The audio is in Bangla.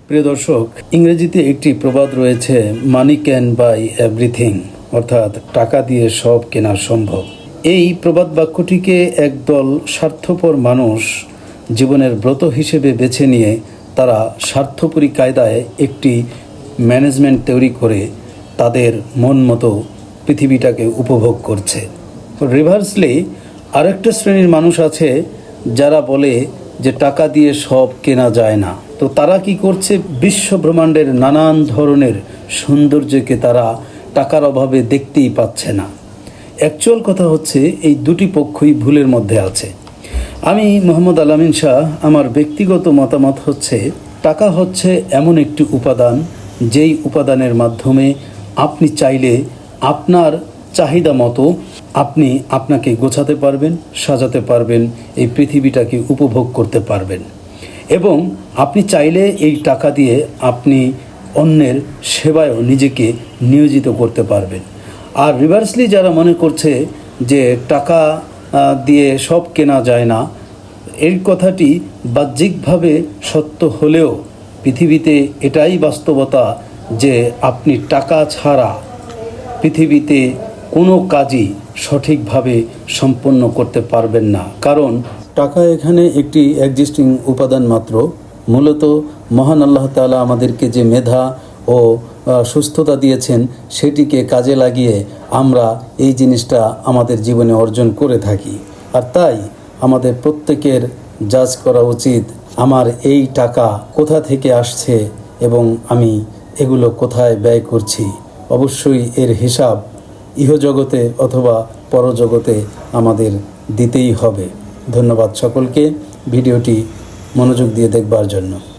প্রিয় দর্শক, ইংরেজিতে একটি প্রবাদ রয়েছে, মানি ক্যান বাই এভরিথিং, অর্থাৎ টাকা দিয়ে সব কেনা সম্ভব। এই প্রবাদ বাক্যটিকে একদল স্বার্থপর মানুষ জীবনের ব্রত হিসেবে বেছে নিয়ে তারা স্বার্থপরী কায়দায় একটি ম্যানেজমেন্ট তৈরি করে তাদের মন মতো পৃথিবীটাকে উপভোগ করছে। রিভার্সলি আরেকটা শ্রেণীর মানুষ আছে যারা বলে যে টাকা দিয়ে সব কেনা যায় না। তো তারা কি করছে, বিশ্ব ব্রহ্মাণ্ডের নানান ধরনের সৌন্দর্যকে তারা টাকার অভাবে দেখতেই পাচ্ছে না। অ্যাকচুয়াল কথা হচ্ছে এই দুটি পক্ষই ভুলের মধ্যে আছে। আমি মোহাম্মদ আল-আমিন শাহ, আমার ব্যক্তিগত মতামত হচ্ছে টাকা হচ্ছে এমন একটি উপাদান যেই উপাদানের মাধ্যমে আপনি চাইলে আপনার চাহিদা মতো আপনি আপনাকে গোছাতে পারবেন, সাজাতে পারবেন, এই পৃথিবীটাকে উপভোগ করতে পারবেন এবং আপনি চাইলে এই টাকা দিয়ে আপনি অন্যের সেবায়ও নিজেকে নিয়োজিত করতে পারবেন। আর রিভার্সলি যারা মনে করছে যে টাকা দিয়ে সব কেনা যায় না, এই কথাটি বাহ্যিকভাবে সত্য হলেও পৃথিবীতে এটাই বাস্তবতা যে আপনি টাকা ছাড়া পৃথিবীতে কোনো কাজই সঠিকভাবে সম্পন্ন করতে পারবেন না। কারণ টাকা এখানে একটি এক্সিস্টিং উপাদান মাত্র। মূলত মহান আল্লাহ তাআলা আমাদেরকে যে মেধা ও সুস্থতা দিয়েছেন সেটিকে কাজে লাগিয়ে আমরা এই জিনিসটা আমাদের জীবনে অর্জন করে থাকি। আর তাই আমাদের প্রত্যেকের জাজ করা উচিত, আমার এই টাকা কোথা থেকে আসছে এবং আমি এগুলো কোথায় ব্যয় করছি। অবশ্যই এর হিসাব ইহজগতে অথবা পরজগতে আমাদের দিতেই হবে। ধন্যবাদ সকলকে ভিডিওটি মনোযোগ দিয়ে দেখবার জন্য।